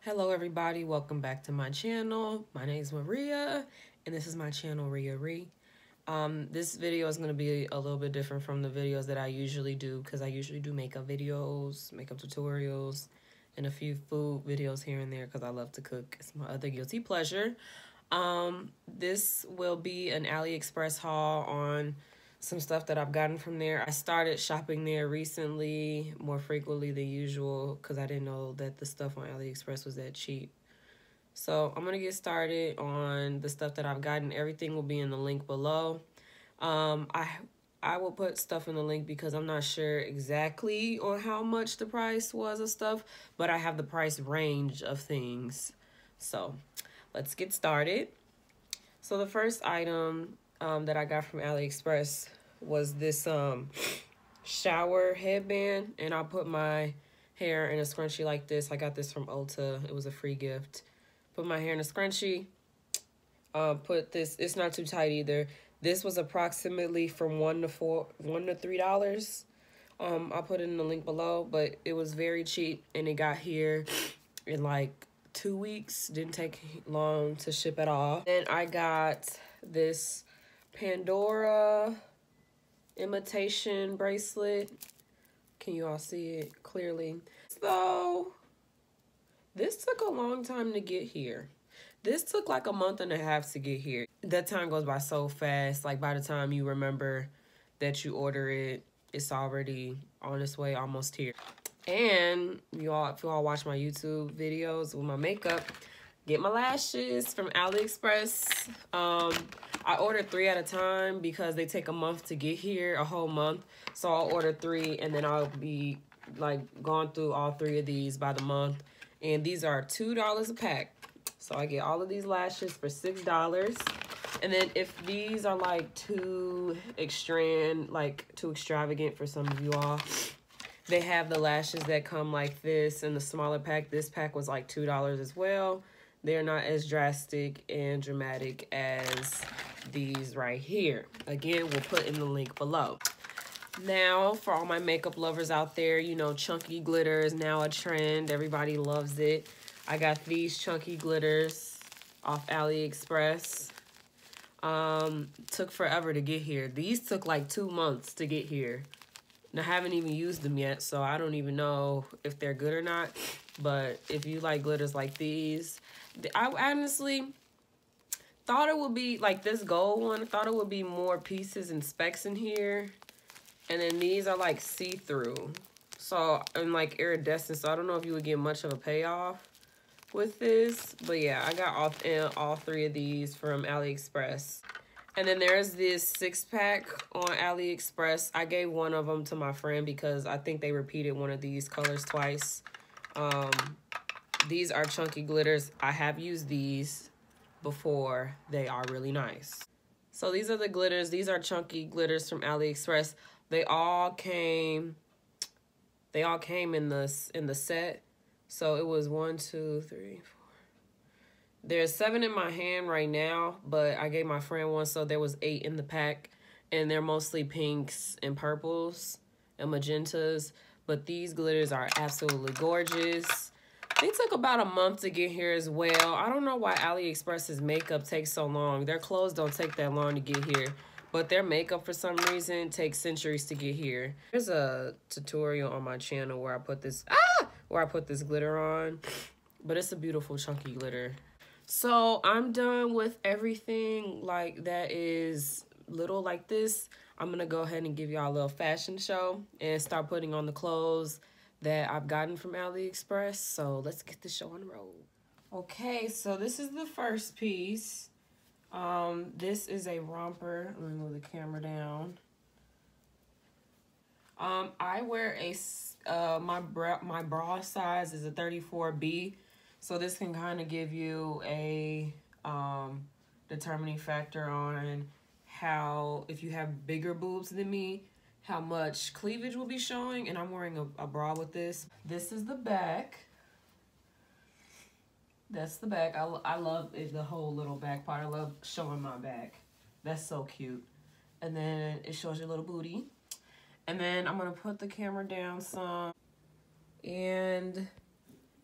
Hello everybody, welcome back to my channel. My name is Maria and this is my channel Ria Ree. This video is going to be a little bit different from the videos that I usually do because I usually do makeup videos, makeup tutorials, and a few food videos here and there because I love to cook. It's my other guilty pleasure. This will be an AliExpress haul on some stuff that I've gotten from there. I started shopping there recently, more frequently than usual, because I didn't know that the stuff on AliExpress was that cheap. So I'm going to get started on the stuff that I've gotten. Everything will be in the link below. I will put stuff in the link because I'm not sure exactly on how much the price was of stuff, but I have the price range of things. So let's get started. So the first item that I got from AliExpress was this shower headband, and I'll put my hair in a scrunchie like this. I got this from Ulta. It was a free gift. Put my hair in a scrunchie. Put this. It's not too tight either. This was approximately from $1 to $3. I'll put it in the link below, but it was very cheap, and it got here in like 2 weeks. Didn't take long to ship at all. And I got this Pandora imitation bracelet. Can you all see it clearly? So this took a long time to get here. This took like a month and a half to get here. That time goes by so fast. Like by the time you remember that you order it, it's already on its way, almost here. And if you all watch my YouTube videos with my makeup, get my lashes from AliExpress. I ordered 3 at a time because they take a month to get here, a whole month. So I'll order 3 and then I'll be like gone through all 3 of these by the month. And these are $2 a pack. So I get all of these lashes for $6. And then if these are like too extravagant for some of you all, they have the lashes that come like this in the smaller pack. This pack was like $2 as well. They're not as drastic and dramatic as these right here. Again, we'll put in the link below. Now, for all my makeup lovers out there, you know, chunky glitter is now a trend. Everybody loves it. I got these chunky glitters off AliExpress. Took forever to get here. These took like 2 months to get here. And I haven't even used them yet, so I don't even know if they're good or not. But if you like glitters like these, I honestly thought it would be like this gold one. I thought it would be more pieces and specks in here. And then these are like see-through. So, and like iridescent. So I don't know if you would get much of a payoff with this. But yeah, I got all 3 of these from AliExpress. And then there's this 6-pack on AliExpress. I gave one of them to my friend because I think they repeated one of these colors twice. These are chunky glitters. I have used these before. They are really nice. So these are the glitters. These are chunky glitters from AliExpress. They all came in the set. So it was 1, 2, 3, 4. There's 7 in my hand right now, but I gave my friend one, so there was 8 in the pack. And they're mostly pinks and purples and magentas. But these glitters are absolutely gorgeous. They took about a month to get here as well. I don't know why AliExpress's makeup takes so long. Their clothes don't take that long to get here. But their makeup, for some reason, takes centuries to get here. There's a tutorial on my channel where I put this glitter on. But it's a beautiful chunky glitter. So I'm done with everything like that is little like this. I'm going to go ahead and give y'all a little fashion show and start putting on the clothes that I've gotten from AliExpress. So let's get the show on the road. Okay, so this is the first piece. This is a romper. Let me move the camera down. I wear my bra size is a 34B. So this can kind of give you a determining factor on how, if you have bigger boobs than me, how much cleavage will be showing. And I'm wearing a bra with this. This is the back. That's the back. I love the whole little back part. I love showing my back. That's so cute. And then it shows your little booty. And then I'm going to put the camera down some. And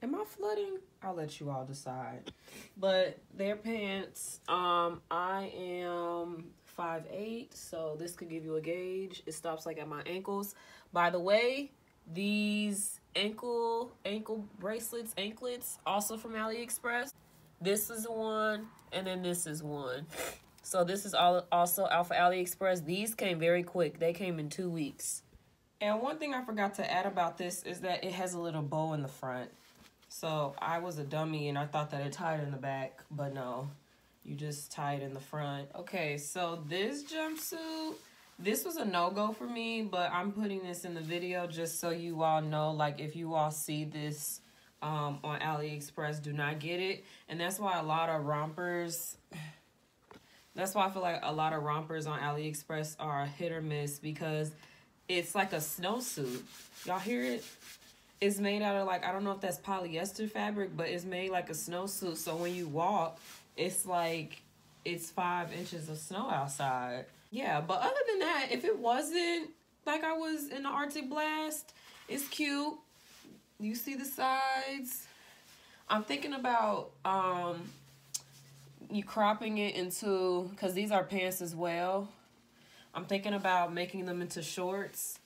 Am I flooding? I'll let you all decide. But their pants, I am 5'8", so this could give you a gauge. It stops like at my ankles. By the way, these ankle bracelets, anklets, also from AliExpress. This is one, and then this is one. So this is also out for AliExpress. These came very quick. They came in 2 weeks. And one thing I forgot to add about this is that it has a little bow in the front. So I was a dummy and I thought that it tied in the back, but no, you just tie it in the front. Okay, so this jumpsuit, this was a no-go for me, but I'm putting this in the video just so you all know, like if you all see this on AliExpress, do not get it. And that's why a lot of rompers, that's why I feel like a lot of rompers on AliExpress are hit or miss, because it's like a snowsuit. Y'all hear it? It's made out of, like, I don't know if that's polyester fabric, but it's made like a snowsuit. So when you walk, it's like it's 5 inches of snow outside. Yeah, but other than that, if it wasn't like I was in the Arctic blast, it's cute. You see the sides. I'm thinking about you cropping it into, because these are pants as well. I'm thinking about making them into shorts.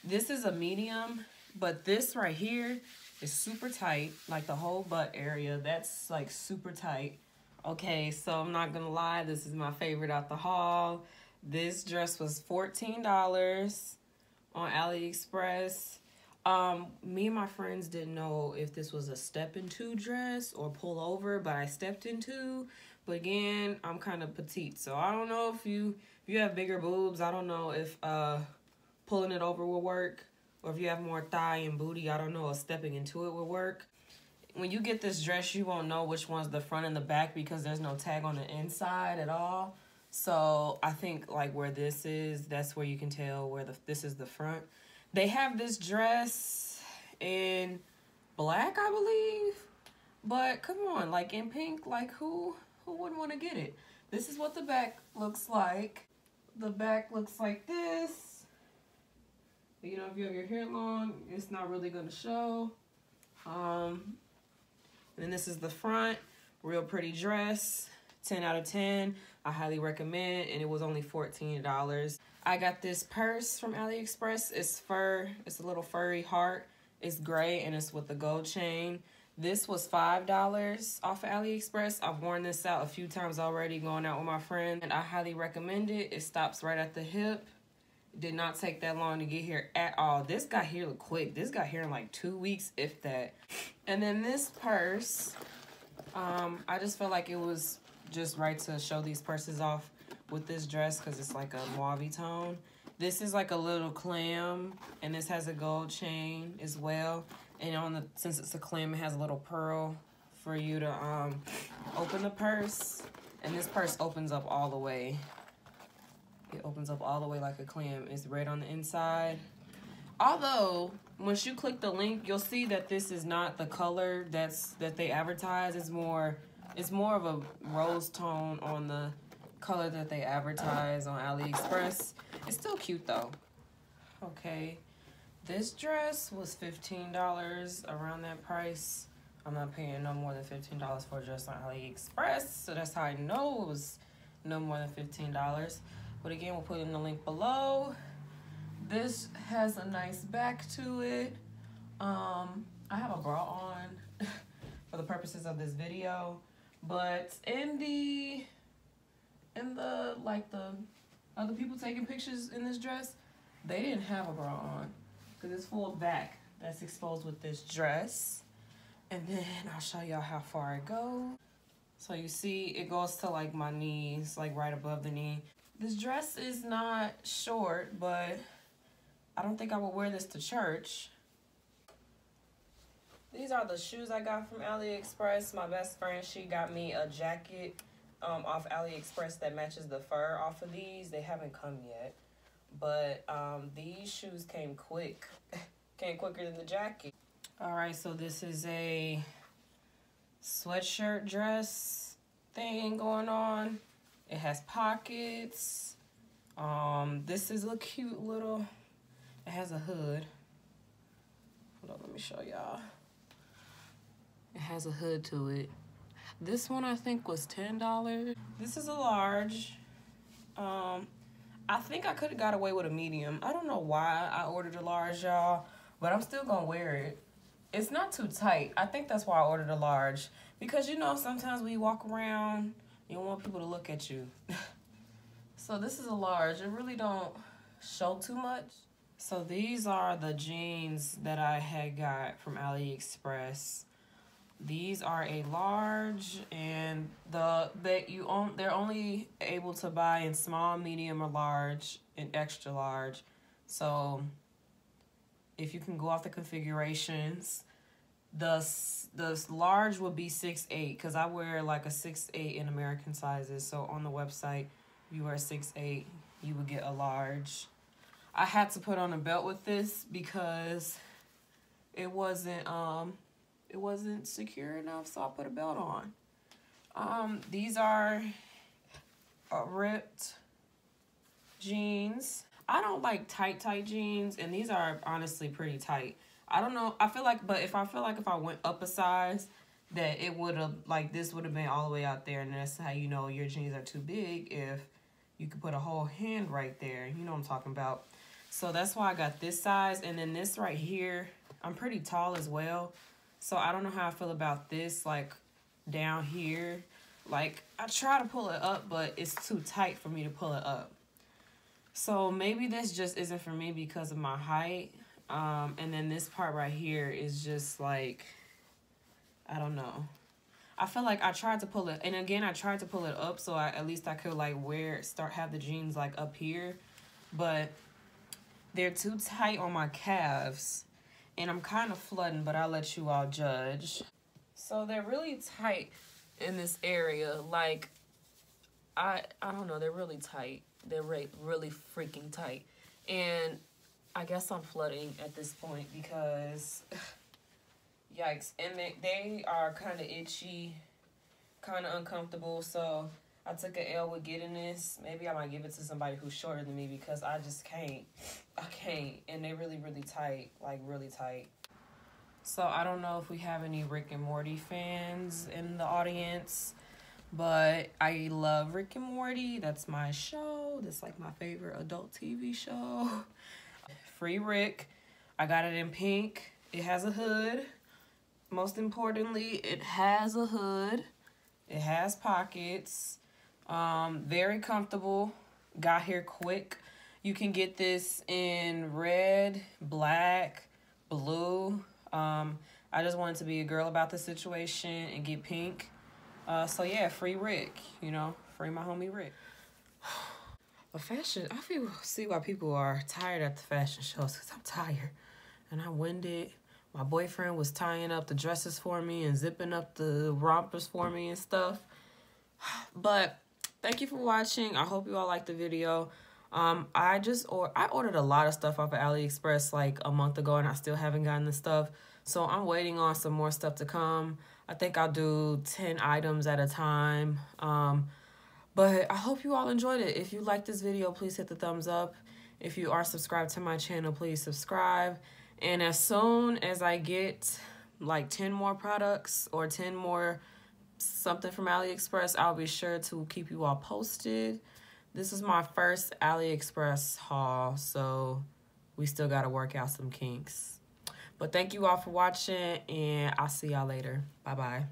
This is a medium. But this right here is super tight, like the whole butt area. That's like super tight. Okay, so I'm not gonna lie, this is my favorite out the haul. This dress was $14 on AliExpress. Me and my friends didn't know if this was a step into dress or pull over, but I stepped into. But again, I'm kind of petite, so I don't know if you have bigger boobs. I don't know if pulling it over will work. Or if you have more thigh and booty, I don't know, if stepping into it would work. When you get this dress, you won't know which one's the front and the back because there's no tag on the inside at all. So I think like where this is, that's where you can tell where this is the front. They have this dress in black, I believe. But come on, like in pink, like who wouldn't want to get it? This is what the back looks like. The back looks like this. You know, if you have your hair long, it's not really going to show. And then this is the front. Real pretty dress. 10 out of 10. I highly recommend. And it was only $14. I got this purse from AliExpress. It's fur. It's a little furry heart. It's gray and it's with the gold chain. This was $5 off of AliExpress. I've worn this out a few times already going out with my friend. And I highly recommend it. It stops right at the hip. Did not take that long to get here at all. This got here quick. This got here in like 2 weeks, if that. And then this purse, I just felt like it was just right to show these purses off with this dress because it's like a mauve tone. This is like a little clam, and this has a gold chain as well. And since it's a clam, it has a little pearl for you to open the purse. And this purse opens up all the way. It opens up all the way like a clam. It's red on the inside. Although, once you click the link, you'll see that this is not the color that they advertise. It's more of a rose tone on the color that they advertise on AliExpress. It's still cute though. Okay. This dress was $15, around that price. I'm not paying no more than $15 for a dress on AliExpress. So that's how I know it was no more than $15. But again, we'll put in the link below. This has a nice back to it. I have a bra on for the purposes of this video. But in the like the other people taking pictures in this dress, they didn't have a bra on. Because it's full back. That's exposed with this dress. And then I'll show y'all how far it goes. So you see it goes to like my knees, like right above the knee. This dress is not short, but I don't think I would wear this to church. These are the shoes I got from AliExpress. My best friend, she got me a jacket off AliExpress that matches the fur off of these. They haven't come yet. But these shoes came quick. Came quicker than the jacket. Alright, so this is a sweatshirt dress thing going on. It has pockets. This is a cute little, it has a hood. Hold on, let me show y'all. It has a hood to it. This one I think was $10. This is a large. I think I could have got away with a medium. I don't know why I ordered a large, y'all, but I'm still gonna wear it. It's not too tight. I think that's why I ordered a large. Because, you know, sometimes when you walk around, you don't want people to look at you. So this is a large. It really don't show too much. So these are the jeans that I had got from AliExpress. These are a large, and they're only able to buy in small, medium, or large, and extra large. So if you can go off the configurations, the large would be 6'8", because I wear like a 6'8" in American sizes. So on the website, if you wear 6'8", you would get a large. I had to put on a belt with this because it wasn't secure enough, so I put a belt on. These are ripped jeans. I don't like tight jeans, and these are honestly pretty tight. I don't know. I feel like if I went up a size, that it would have, like, this would have been all the way out there, and that's how you know your jeans are too big, if you could put a whole hand right there. You know what I'm talking about. So that's why I got this size, and then this right here, I'm pretty tall as well. So I don't know how I feel about this, like, down here. Like, I try to pull it up, but it's too tight for me to pull it up. So maybe this just isn't for me because of my height. And then this part right here is just like, I don't know. I feel like I tried to pull it, and again, I tried to pull it up so at least I could, like, have the jeans, like, up here. But they're too tight on my calves. And I'm kind of flooding, but I'll let you all judge. So they're really tight in this area. Like, I don't know, they're really tight. They're really freaking tight. And I guess I'm flooding at this point because, yikes. And they are kind of itchy, kind of uncomfortable. So I took an L with getting this. Maybe I might give it to somebody who's shorter than me because I just can't. I can't. And they're really, really tight. Like, really tight. So I don't know if we have any Rick and Morty fans in the audience, but I love Rick and Morty. That's my show. That's like my favorite adult TV show. Free Rick. I got it in pink. It has a hood. Most importantly, it has a hood. It has pockets. Very comfortable. Got here quick. You can get this in red, black, blue. I just wanted to be a girl about the situation and get pink. So yeah, free Rick, you know, free my homie Rick. But fashion, I see why people are tired at the fashion shows, because I'm tired and I'm winded. My boyfriend was tying up the dresses for me and zipping up the rompers for me and stuff. But thank you for watching. I hope you all liked the video. I ordered a lot of stuff off of AliExpress like a month ago, and I still haven't gotten the stuff. So I'm waiting on some more stuff to come. I think I'll do 10 items at a time. But I hope you all enjoyed it. If you liked this video, please hit the thumbs up. If you are subscribed to my channel, please subscribe. And as soon as I get like 10 more products or 10 more something from AliExpress, I'll be sure to keep you all posted. This is my first AliExpress haul, so we still got to work out some kinks. But thank you all for watching, and I'll see y'all later. Bye-bye.